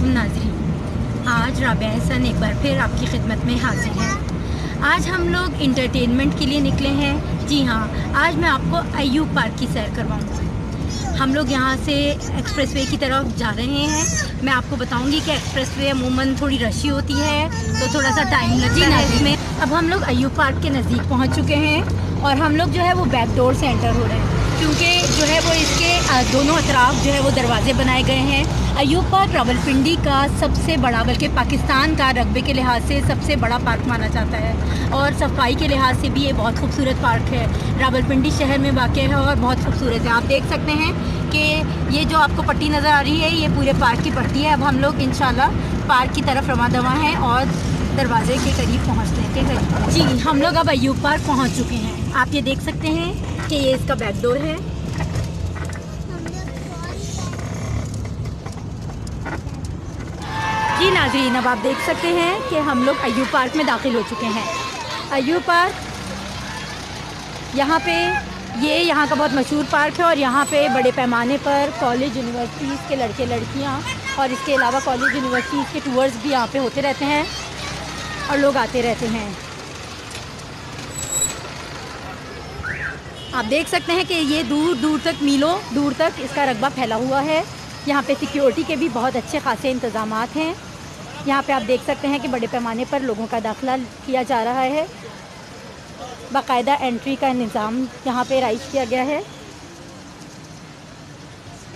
वालेकुम नाज़रीन। आज राबिया हसन एक बार फिर आपकी खिदमत में हाजिर है। आज हम लोग इंटरटेनमेंट के लिए निकले हैं। जी हाँ, आज मैं आपको अय्यूब पार्क की सैर करवाऊँगी। हम लोग यहाँ से एक्सप्रेसवे की तरफ जा रहे हैं। मैं आपको बताऊँगी कि एक्सप्रेसवे अमूमन थोड़ी रशी होती है, तो थोड़ा सा टाइम लगता है इसमें। अब हम लोग अय्यूब पार्क के नज़दीक पहुँच चुके हैं और हम लोग जो है वो बैक डोर से एंटर हो रहे हैं, क्योंकि जो है वो इसके दोनों अतराफ जो है वो दरवाजे बनाए गए हैं। अय्यूब पार्क रावलपिंडी का सबसे बड़ा, बल्कि पाकिस्तान का रकबे के लिहाज से सबसे बड़ा पार्क माना जाता है और सफाई के लिहाज से भी ये बहुत खूबसूरत पार्क है। रावलपिंडी शहर में वाक़ है और बहुत खूबसूरत है। आप देख सकते हैं कि ये जो आपको पट्टी नज़र आ रही है ये पूरे पार्क की पट्टी है। अब हम लोग इंशाल्लाह पार्क की तरफ रवां दवा हैं और दरवाजे के करीब पहुँचने के करीब। जी, हम लोग अब अय्यूब पार्क पहुँच चुके हैं। आप ये देख सकते हैं कि ये इसका बैक डोर है। जी नाज़रीन, अब आप देख सकते हैं कि हम लोग अय्यूब पार्क में दाखिल हो चुके हैं। अय्यूब पार्क यहाँ का बहुत मशहूर पार्क है और यहाँ पे बड़े पैमाने पर कॉलेज यूनिवर्सिटीज़ के लड़के लड़कियाँ और इसके अलावा कॉलेज यूनिवर्सिटीज़ के टूर्स भी यहाँ पे होते रहते हैं और लोग आते रहते हैं। आप देख सकते हैं कि ये दूर दूर तक, मीलों दूर तक इसका रकबा फैला हुआ है। यहाँ पे सिक्योरिटी के भी बहुत अच्छे खासे इंतज़ामात हैं। यहाँ पे आप देख सकते हैं कि बड़े पैमाने पर लोगों का दाखिला किया जा रहा है। बाकायदा एंट्री का निज़ाम यहाँ पे राइज किया गया है।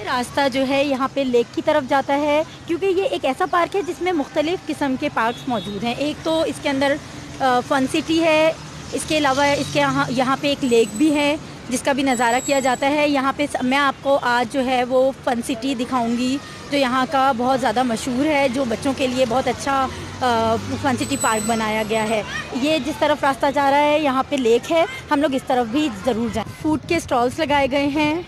रास्ता जो है यहाँ पे लेक की तरफ जाता है, क्योंकि ये एक ऐसा पार्क है जिसमें मुख्तलिफ़ किस्म के पार्क्स मौजूद हैं। एक तो इसके अंदर फ़न सिटी है, इसके अलावा इसके यहाँ पे एक लेक भी है जिसका भी नज़ारा किया जाता है। यहाँ पे मैं आपको आज जो है वो फ़न सिटी दिखाऊंगी जो यहाँ का बहुत ज़्यादा मशहूर है, जो बच्चों के लिए बहुत अच्छा फ़न सिटी पार्क बनाया गया है। ये जिस तरफ रास्ता जा रहा है यहाँ पे लेक है, हम लोग इस तरफ भी ज़रूर जाएँ। फूड के स्टॉल्स लगाए गए हैं।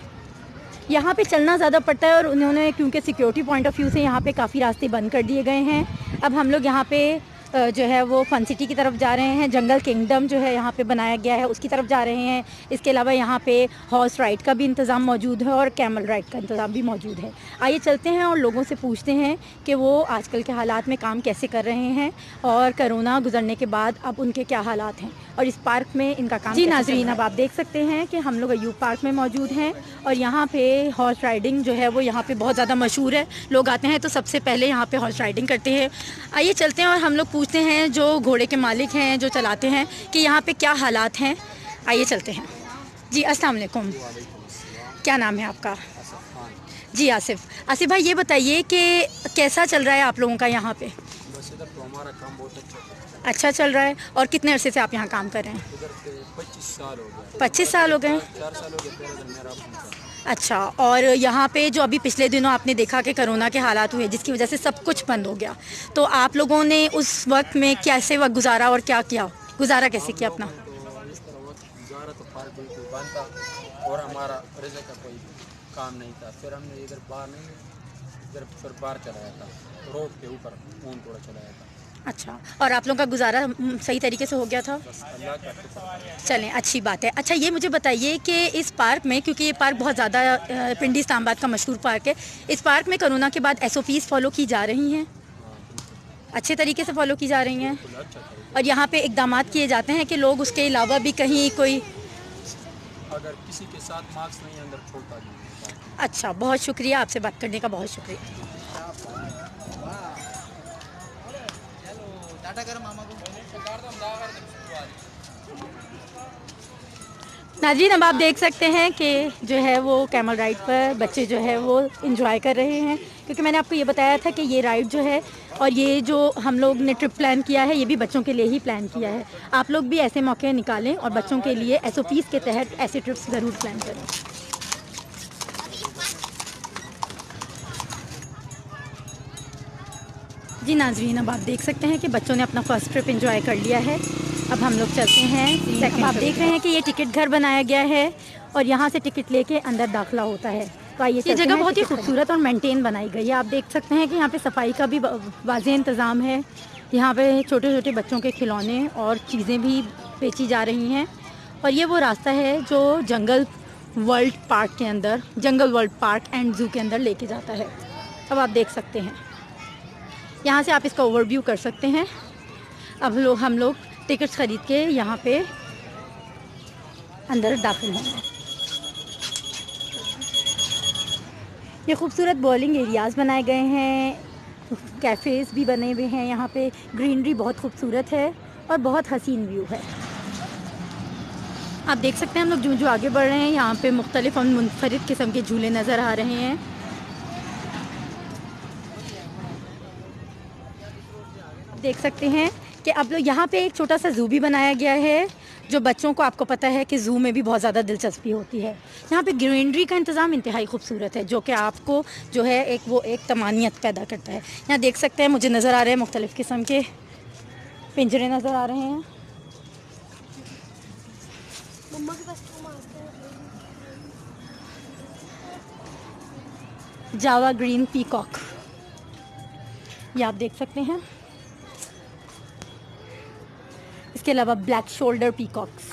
यहाँ पे चलना ज़्यादा पड़ता है और उन्होंने, क्योंकि सिक्योरिटी पॉइंट ऑफ व्यू से यहाँ पे काफ़ी रास्ते बंद कर दिए गए हैं। अब हम लोग यहाँ पे जो है वो फ़न सिटी की तरफ जा रहे हैं। जंगल किंगडम जो है यहाँ पे बनाया गया है उसकी तरफ जा रहे हैं। इसके अलावा यहाँ पे हॉर्स राइड का भी इंतज़ाम मौजूद है और कैमल राइड का इंतज़ाम भी मौजूद है। आइए चलते हैं और लोगों से पूछते हैं कि वो आजकल के हालात में काम कैसे कर रहे हैं और कोरोना गुजरने के बाद अब उनके क्या हालात हैं और इस पार्क में इनका काम। जी नाज़रीन, अब आप देख सकते हैं कि हम लोग अय्यूब पार्क में मौजूद हैं और यहाँ पे हॉर्स राइडिंग जो है वो यहाँ पे बहुत ज़्यादा मशहूर है। लोग आते हैं तो सबसे पहले यहाँ पे हॉर्स राइडिंग करते हैं। आइए चलते हैं और हम लोग पूछते हैं जो घोड़े के मालिक हैं, जो चलाते हैं, कि यहाँ पे क्या हालात हैं। आइए चलते हैं। जी अस्सलाम वालेकुम, क्या नाम है आपका? जी आसिफ भाई, ये बताइए कि कैसा चल रहा है आप लोगों का यहाँ पे? बस इधर तो हमारा काम बहुत अच्छा चल रहा है। और कितने अरसे से आप यहाँ काम कर रहे हैं? इधर 25 साल हो गए। 25 साल हो गए? 4 साल हो गए पहले मेरा अपना। अच्छा, और यहाँ पे जो अभी पिछले दिनों आपने देखा कि कोरोना के हालात हुए जिसकी वजह से सब कुछ बंद हो गया, तो आप लोगों ने उस वक्त में कैसे वक्त गुजारा और क्या किया, गुजारा कैसे किया अपना? तो इस तरह वक्त गुजारा तो पार्क बिल्कुल बंद था और हमारा रिज़्क़ का कोई काम नहीं था। फिर हमने इधर बाहर नहीं, इधर फिर बाहर चलाया था, रोड के ऊपर ऊन थोड़ा चलाया था। अच्छा, और आप लोगों का गुजारा सही तरीके से हो गया था? बस अल्लाह का शुक्र। चलें, अच्छी बात है। अच्छा, ये मुझे बताइए कि इस पार्क में, क्योंकि ये पार्क बहुत ज़्यादा पिंडी इस्लामाबाद का मशहूर पार्क है, इस पार्क में कोरोना के बाद SOPs फॉलो की जा रही हैं? अच्छे तरीके से फॉलो की जा रही हैं और यहाँ पे इकदाम किए जाते हैं कि लोग उसके अलावा भी कहीं कोई, अगर किसी के साथ मास्क नहीं अंदर छोड़ता नहीं। अच्छा, बहुत शुक्रिया, आपसे बात करने का बहुत शुक्रिया। नाज़रीन, अब आप देख सकते हैं कि जो है वो कैमल राइड पर बच्चे जो है वो इंजॉय कर रहे हैं, क्योंकि मैंने आपको ये बताया था कि ये राइड जो है और ये जो हम लोग ने ट्रिप प्लान किया है ये भी बच्चों के लिए ही प्लान किया है। आप लोग भी ऐसे मौके निकालें और बच्चों के लिए SOPs के तहत ऐसे ट्रिप्स ज़रूर प्लान करें। जी नाज़रीन, अब आप देख सकते हैं कि बच्चों ने अपना फ़र्स्ट ट्रिप एंजॉय कर लिया है। अब हम लोग चलते हैं। आप देख रहे हैं कि ये टिकट घर बनाया गया है और यहाँ से टिकट लेके अंदर दाखिला होता है। तो ये जगह बहुत ही खूबसूरत और मेंटेन बनाई गई है। आप देख सकते हैं कि यहाँ पे सफाई का भी वाज़ेह इंतज़ाम है। यहाँ पे छोटे छोटे बच्चों के खिलौने और चीज़ें भी बेची जा रही हैं और ये वो रास्ता है जो जंगल वर्ल्ड पार्क के अंदर, जंगल वर्ल्ड पार्क एंड ज़ू के अंदर लेके जाता है। अब आप देख सकते हैं। यहाँ से आप इसका ओवरव्यू कर सकते हैं। अब हम लोग टिकट्स ख़रीद के यहाँ पे अंदर दाखिल होंगे। ये खूबसूरत बॉलिंग एरियाज़ बनाए गए हैं, कैफ़ेज़ भी बने हुए हैं। यहाँ पे ग्रीनरी बहुत खूबसूरत है और बहुत हसीन व्यू है। आप देख सकते हैं हम लोग जो आगे बढ़ रहे हैं यहाँ पे मुख्तलिफ और मुनफरिद किस्म के झूले नज़र आ रहे हैं। देख सकते हैं कि अब लोग यहाँ पे एक छोटा सा ज़ू भी बनाया गया है, जो बच्चों को, आपको पता है कि ज़ू में भी बहुत ज़्यादा दिलचस्पी होती है। यहाँ पे ग्रीनरी का इंतज़ाम इंतहाई खूबसूरत है, जो कि आपको जो है एक तमानियत पैदा करता है। यहाँ देख सकते हैं मुझे नज़र आ रहे हैं मुख्तलिफ़ किस्म के पिंजरे नज़र आ रहे हैं। जावा ग्रीन पीकॉक, ये आप देख सकते हैं। इसके अलावा ब्लैक शोल्डर पीकॉक्स।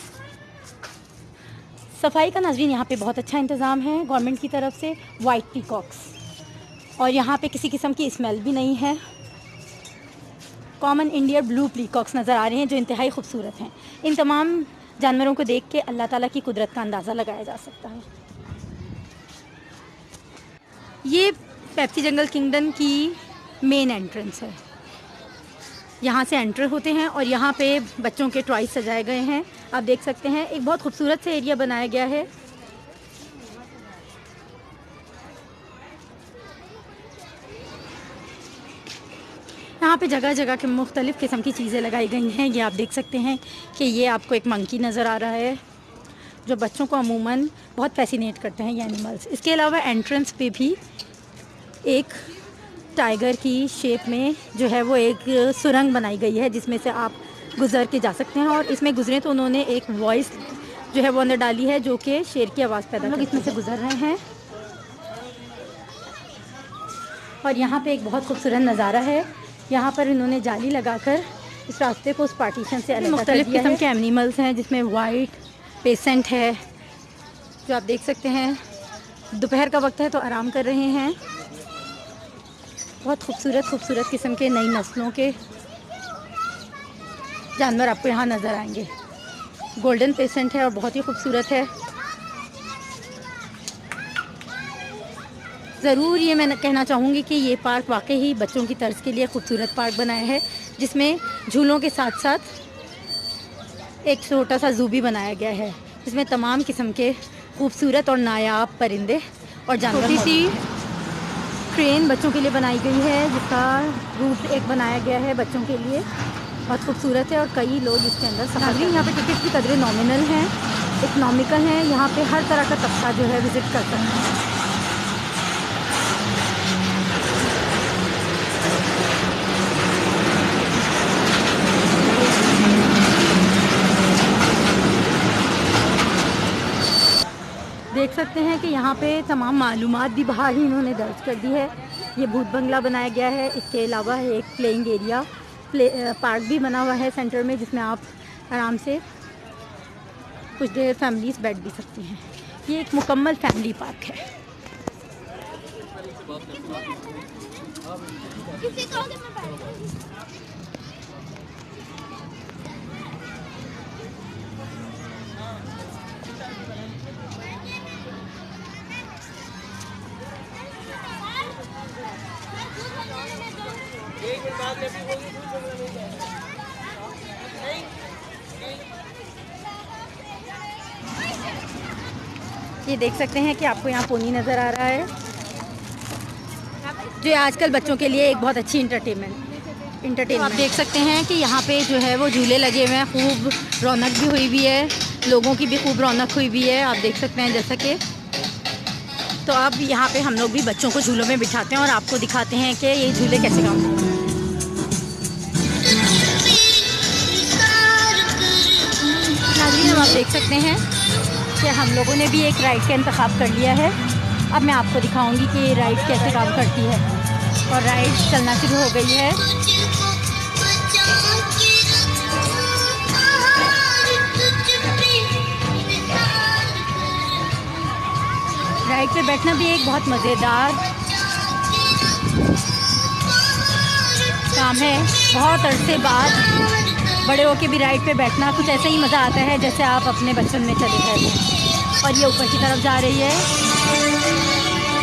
सफाई का नाज़रीन यहाँ पे बहुत अच्छा इंतज़ाम है गवर्नमेंट की तरफ से। वाइट पीकॉक्स, और यहाँ पे किसी किस्म की स्मेल भी नहीं है। कॉमन इंडियन ब्लू पीकॉक्स नज़र आ रहे हैं, जो इंतहाई खूबसूरत हैं। इन तमाम जानवरों को देख के अल्लाह ताला की कुदरत का अंदाज़ा लगाया जा सकता है। ये पेप्सी जंगल किंगडम की मेन एंट्रेंस है। यहाँ से एंटर होते हैं और यहाँ पे बच्चों के टॉयज सजाए गए हैं। आप देख सकते हैं एक बहुत खूबसूरत से एरिया बनाया गया है। यहाँ पे जगह जगह के मुख्तलिफ़ किस्म की चीज़ें लगाई गई हैं। ये आप देख सकते हैं कि ये आपको एक मंकी नज़र आ रहा है, जो बच्चों को अमूमन बहुत फैसिनेट करते हैं ये एनिमल्स। इसके अलावा एंट्रेंस पे भी एक टाइगर की शेप में जो है वो एक सुरंग बनाई गई है, जिसमें से आप गुज़र के जा सकते हैं। और इसमें गुज़रें तो उन्होंने एक वॉइस जो है वो अंदर डाली है, जो कि शेर की आवाज़ पैदा करती है। इसमें से गुज़र रहे हैं और यहाँ पे एक बहुत खूबसूरत नज़ारा है। यहाँ पर इन्होंने जाली लगाकर इस रास्ते को उस पार्टीशन से अलग मुख्तलिफ़ किस्म के एनिमल्स हैं, जिसमें वाइट पेसेंट है, जो आप देख सकते हैं। दोपहर का वक्त है तो आराम कर रहे हैं। बहुत खूबसूरत किस्म के नई नस्लों के जानवर आपको यहाँ नज़र आएंगे। गोल्डन पेसेंट है और बहुत ही खूबसूरत है। ज़रूर ये मैं कहना चाहूँगी कि ये पार्क वाकई ही बच्चों की तर्ज के लिए खूबसूरत पार्क बनाया है, जिसमें झूलों के साथ साथ एक छोटा सा ज़ू भी बनाया गया है, जिसमें तमाम किस्म के खूबसूरत और नायाब परिंदे और जानवर। छोटी सी ट्रेन बच्चों के लिए बनाई गई है, जिसका रूट एक बनाया गया है बच्चों के लिए। बहुत खूबसूरत है और कई लोग इसके अंदर सफर। यहाँ पे टिकट की कदरें नॉमिनल हैं, इकनॉमिकल हैं। यहाँ पे हर तरह का तबका जो है विज़िट कर सकते हैं। देख सकते हैं कि यहाँ पे तमाम मालूमात भी बाहर ही इन्होंने दर्ज कर दी है। ये भूत बंगला बनाया गया है। इसके अलावा एक प्लेइंग एरिया पार्क भी बना हुआ है सेंटर में, जिसमें आप आराम से कुछ देर फैमिलीज़ बैठ भी सकती हैं। ये एक मुकम्मल फैमिली पार्क है। ये देख सकते हैं कि आपको यहाँ पोनी नज़र आ रहा है, जो आजकल बच्चों के लिए एक बहुत अच्छी इंटरटेनमेंट। आप देख सकते हैं कि यहाँ पे जो है वो झूले लगे हुए हैं, खूब रौनक भी हुई हुई है, लोगों की भी खूब रौनक हुई हुई है। आप देख सकते हैं जैसा कि, तो अब यहाँ पे हम लोग भी बच्चों को झूलों में बिठाते हैं और आपको दिखाते हैं कि ये झूले कैसे काम करते हैं। नाज़रीन, अब आप देख सकते हैं कि हम लोगों ने भी एक राइड का इंतखाब कर लिया है। अब मैं आपको दिखाऊंगी कि ये राइड कैसे काम करती है। और राइड चलना शुरू हो गई है। राइड पे बैठना भी एक बहुत मज़ेदार इंतज़ाम है। बहुत अरसे बाद बड़े होके भी राइड पे बैठना कुछ ऐसा ही मज़ा आता है जैसे आप अपने बचपन में चले गए हो। और ये ऊपर की तरफ जा रही है,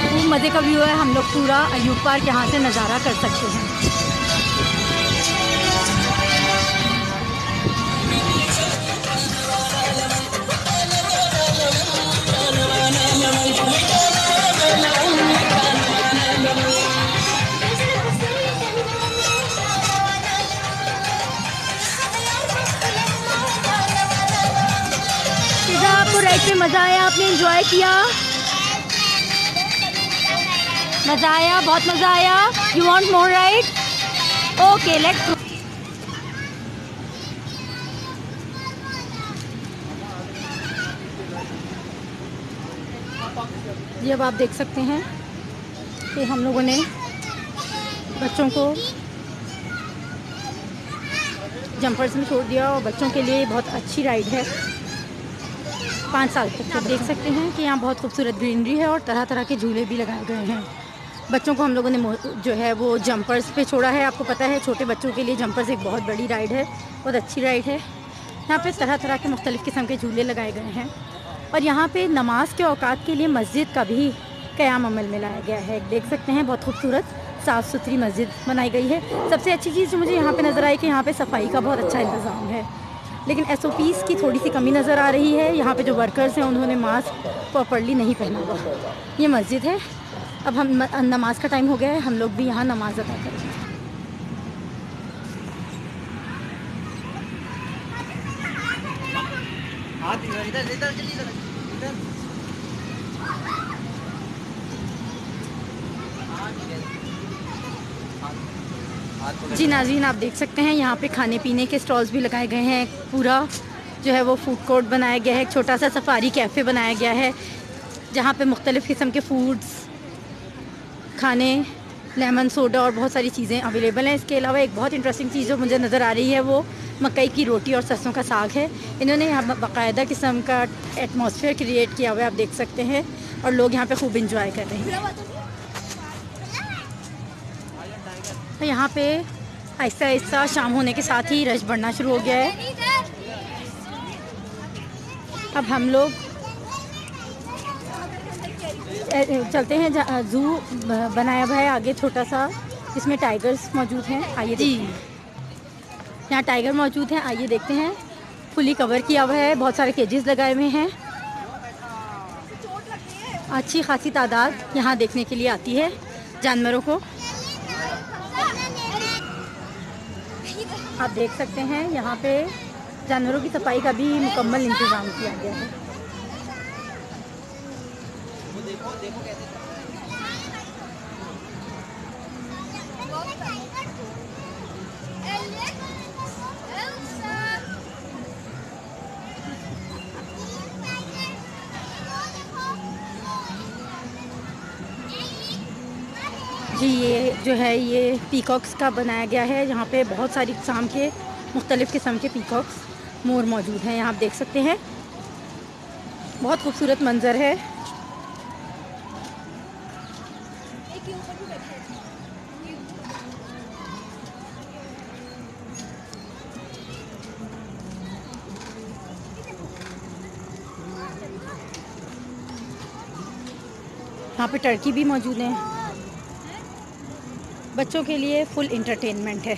खूब मज़े का व्यू है। हम लोग पूरा अयूब पार्क यहाँ से नज़ारा कर सकते हैं। आपको राइड पे मज़ा आया? आपने एंजॉय किया? मज़ा आया, बहुत मज़ा आया। You want more ride? Okay, let's go. ये अब आप देख सकते हैं कि हम लोगों ने बच्चों को जंपर्स में छोड़ दिया और बच्चों के लिए बहुत अच्छी राइड है 5 साल तक। आप देख सकते हैं कि यहाँ बहुत खूबसूरत ग्रीनरी है और तरह तरह के झूले भी लगाए गए हैं। बच्चों को हम लोगों ने जो है वो जंपर्स पे छोड़ा है। आपको पता है छोटे बच्चों के लिए जंपर्स एक बहुत बड़ी राइड है, बहुत अच्छी राइड है। यहाँ पे तरह तरह के मुख्तलिफ़ किस्म के झूले लगाए गए हैं और यहाँ पे नमाज के औकात के लिए मस्जिद का भी क़याम अमल में लाया गया है। देख सकते हैं बहुत खूबसूरत साफ़ सुथरी मस्जिद बनाई गई है। सबसे अच्छी चीज़ जो मुझे यहाँ पे नज़र आई कि यहाँ पे सफाई का बहुत अच्छा इंतज़ाम है, लेकिन SOPs की थोड़ी सी कमी नज़र आ रही है। यहाँ पे जो वर्कर्स हैं उन्होंने मास्क प्रॉपर्ली नहीं पहना हुआ। ये मस्जिद है। अब हम नमाज का टाइम हो गया है, हम लोग भी यहाँ नमाज अदा करेंगे। जी नाज़रीन, आप देख सकते हैं यहाँ पे खाने पीने के स्टॉल्स भी लगाए गए हैं। पूरा जो है वो फूड कोर्ट बनाया गया है। एक छोटा सा सफारी कैफ़े बनाया गया है जहाँ पे मुख्तलिफ़ किस्म के फूड्स, खाने, लेमन सोडा और बहुत सारी चीज़ें अवेलेबल हैं। इसके अलावा एक बहुत इंटरेस्टिंग चीज़ जो मुझे नज़र आ रही है वो मकई की रोटी और सरसों का साग है। इन्होंने यहाँ बाकायदा किस्म का एटमॉस्फेयर क्रिएट किया हुआ है, आप देख सकते हैं, और लोग यहाँ पे खूब इंजॉय कर रहे हैं। तो यहाँ पे आहिस्ता आहिस्ता शाम होने के साथ ही रश बढ़ना शुरू हो गया है। अब हम लोग चलते हैं, ज़ू बनाया हुआ है आगे छोटा सा, जिसमें टाइगर्स मौजूद हैं। आइए जी, यहाँ टाइगर मौजूद हैं, आइए देखते हैं। फुली कवर किया हुआ है, बहुत सारे केजेस लगाए हुए हैं। अच्छी खासी तादाद यहाँ देखने के लिए आती है जानवरों को। आप देख सकते हैं यहाँ पे जानवरों की सफाई का भी मुकम्मल इंतज़ाम किया गया है। जी, ये जो है ये पीकॉक्स का बनाया गया है। यहाँ पे बहुत सारी किस्म के मुख्तलिफ़ किस्म के पीकॉक्स, मोर मौजूद हैं। यहाँ आप देख सकते हैं, बहुत खूबसूरत मंज़र है। यहाँ पे टर्की भी मौजूद हैं। बच्चों के लिए फुल इंटरटेनमेंट है।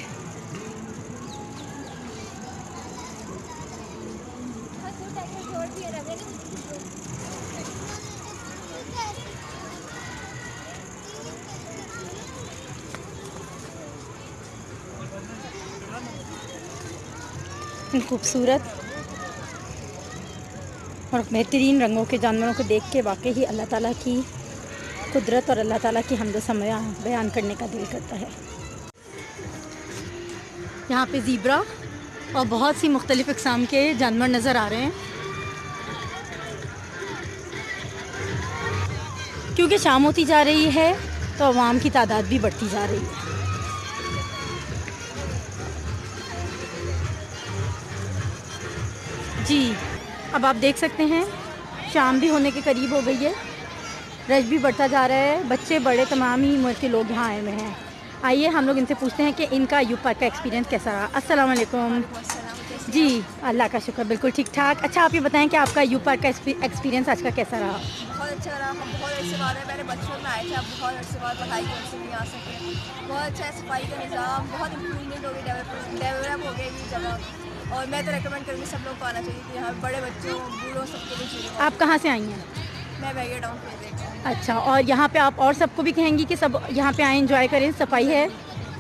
इन खूबसूरत और बेहतरीन रंगों के जानवरों को देख के वाकई ही अल्लाह ताला की कुदरत और अल्लाह ताला की हम्द समय बयान करने का दिल करता है। यहाँ पे ज़ीब्रा और बहुत सी मुख्तलिफ़ अक़साम के जानवर नज़र आ रहे हैं। क्योंकि शाम होती जा रही है तो अवाम की तादाद भी बढ़ती जा रही है। जी, अब आप देख सकते हैं शाम भी होने के करीब हो गई है, रश भी बढ़ता जा रहा है। बच्चे बड़े तमाम ही उम्र के लोग यहाँ आए हुए हैं। आइए हम लोग इनसे पूछते हैं कि इनका यूथ पार्क का एक्सपीरियंस कैसा रहा। अस्सलाम वालेकुम। जी, अल्लाह का शुक्र, बिल्कुल ठीक ठाक। अच्छा, आप ये बताएं कि आपका यूथ पार्क का एक्सपीरियंस आज का कैसा रहा? बहुत अच्छा रहा। हम बहुत अरसे बाद पहले बचपन में आए थे, अब बहुत अरसे बाद पढ़ाई की वजह से नहीं आ सके। बहुत अच्छा है, सफाई का निज़ाम बहुत इम्प्रूवमेंट हो गई, डेवलप हो गई ये जगह। और मैं तो रेकमेंड करूँगी सब लोग को आना चाहिए कि यहाँ बड़े बच्चों बूढ़ों सबके लिए चाहिए। आप कहाँ से आई हैं? मैं बैरियर टाउन पे देखती हूँ। अच्छा, और यहाँ पे आप और सबको भी कहेंगी कि सब यहाँ पे आएँ, एंजॉय करें, सफाई है?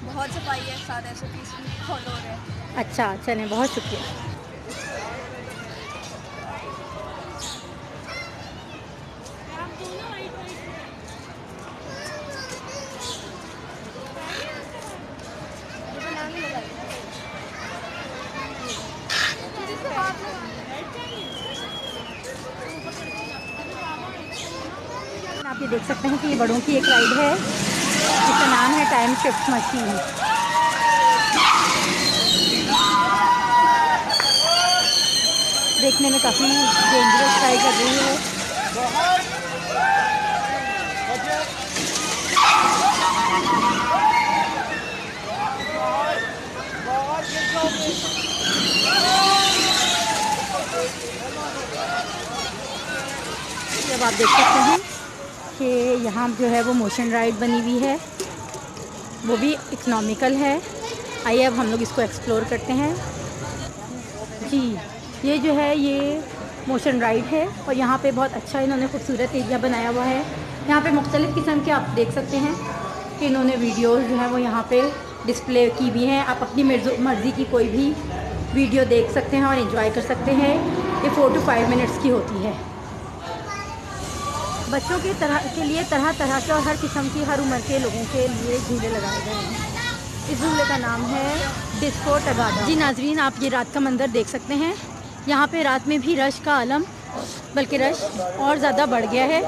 बहुत सफाई है, साथ SOPs फॉलो हो रहे हैं। अच्छा, चलें, बहुत शुक्रिया। आप ये देख सकते हैं कि ये बड़ों की एक राइड है जिसका नाम है टाइम शिफ्ट मशीन। देखने में काफ़ी डेंजरस राइड लग रही है। अब आप देख सकते हैं कि यहाँ जो है वो मोशन राइड बनी हुई है, वो भी इकनॉमिकल है। आइए अब हम लोग इसको एक्सप्लोर करते हैं। जी, ये जो है ये मोशन राइड है और यहाँ पे बहुत अच्छा इन्होंने खूबसूरत एरिया बनाया हुआ है। यहाँ पे मुख्तलिफ़ किस्म के आप देख सकते हैं कि इन्होंने वीडियोस जो है वो यहाँ पे डिस्प्ले की भी हैं। आप अपनी मर्ज़ी की कोई भी वीडियो देख सकते हैं और एंजॉय कर सकते हैं। ये 4 to 5 मिनट्स की होती है। बच्चों के लिए तरह तरह के और हर किस्म की हर उम्र के लोगों के लिए झूले लगाए गए हैं। इस झूले का नाम है डिस्को टगाडा। जी नाजरीन, आप ये रात का मंजर देख सकते हैं। यहाँ पे रात में भी रश का आलम, बल्कि रश और ज़्यादा बढ़ गया है।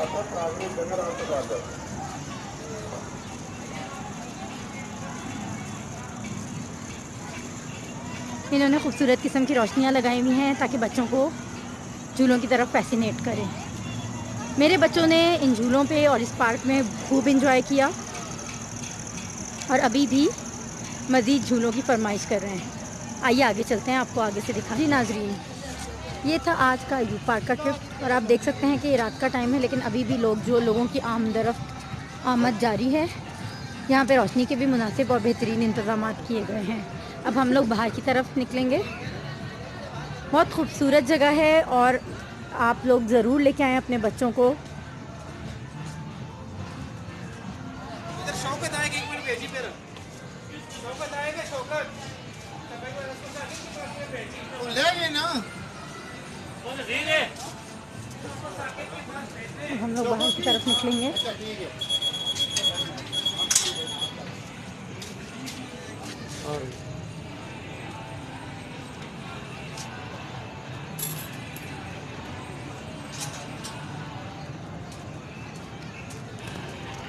इन्होंने खूबसूरत किस्म की रोशनियाँ लगाई हुई हैं ताकि बच्चों को झूलों की तरफ फैसिनेट करें। मेरे बच्चों ने इन झूलों पे और इस पार्क में खूब इंजॉय किया और अभी भी मज़ीद झूलों की फरमाइश कर रहे हैं। आइए आगे चलते हैं, आपको आगे से दिखा। जी नाजरीन, ये था आज का यूथ पार्क का ट्रिप और आप देख सकते हैं कि ये रात का टाइम है लेकिन अभी भी लोगों की आमद जारी है। यहाँ पे रोशनी के भी मुनासिब और बेहतरीन इंतज़ाम किए गए हैं। अब हम लोग बाहर की तरफ निकलेंगे। बहुत खूबसूरत जगह है और आप लोग ज़रूर लेके आएँ अपने बच्चों को। हम लोग बाहर की तरफ निकलेंगे।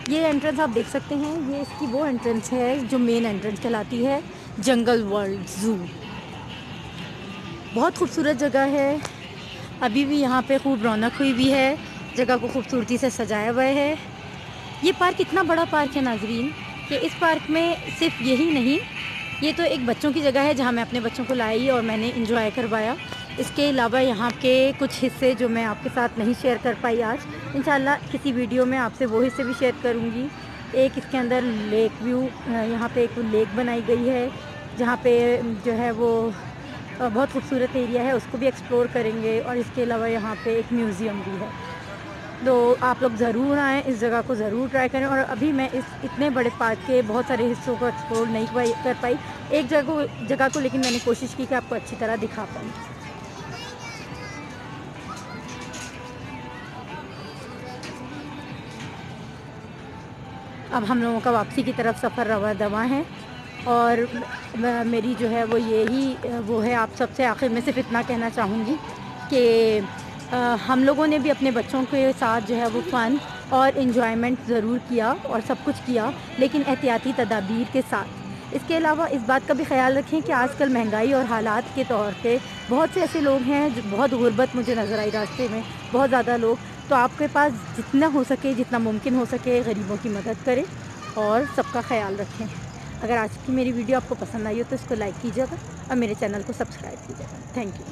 ये एंट्रेंस आप देख सकते हैं, ये इसकी वो एंट्रेंस है जो मेन एंट्रेंस कहलाती है जंगल वर्ल्ड ज़ू। बहुत खूबसूरत जगह है। अभी भी यहाँ पे खूब रौनक हुई भी है, जगह को खूबसूरती से सजाया हुआ है। ये पार्क इतना बड़ा पार्क है नाजरीन कि इस पार्क में सिर्फ यही नहीं, ये तो एक बच्चों की जगह है जहाँ मैं अपने बच्चों को लाई और मैंने इंजॉय करवाया। इसके अलावा यहाँ के कुछ हिस्से जो मैं आपके साथ नहीं शेयर कर पाई आज, इंशाल्लाह किसी वीडियो में आपसे वो हिस्से भी शेयर करूँगी। एक इसके अंदर लेक व्यू, यहाँ पे एक लेक बनाई गई है जहाँ पे जो है वो बहुत खूबसूरत एरिया है, उसको भी एक्सप्लोर करेंगे। और इसके अलावा यहाँ पे एक म्यूज़ियम भी है। तो आप लोग ज़रूर आएँ, इस जगह को ज़रूर ट्राई करें। और अभी मैं इस इतने बड़े पार्क के बहुत सारे हिस्सों को एक्सप्लोर नहीं कर पाई, एक जगह को लेकिन मैंने कोशिश की कि आपको अच्छी तरह दिखा पाऊँ। अब हम लोगों का वापसी की तरफ सफ़र रवा दवा है और मेरी जो है वो वो है, आप सबसे आखिर में सिर्फ इतना कहना चाहूँगी कि हम लोगों ने भी अपने बच्चों के साथ जो है वो फ़न और इन्जॉयमेंट ज़रूर किया और सब कुछ किया, लेकिन एहतियाती तदाबीर के साथ। इसके अलावा इस बात का भी ख्याल रखें कि आजकल महंगाई और हालात के तौर पे बहुत से ऐसे लोग हैं जो बहुत गुर्बत मुझे नज़र आई रास्ते में, बहुत ज़्यादा लोग। तो आपके पास जितना हो सके, जितना मुमकिन हो सके, गरीबों की मदद करें और सबका ख्याल रखें। अगर आज की मेरी वीडियो आपको पसंद आई हो तो इसको लाइक कीजिएगा और मेरे चैनल को सब्सक्राइब कीजिएगा। Thank you.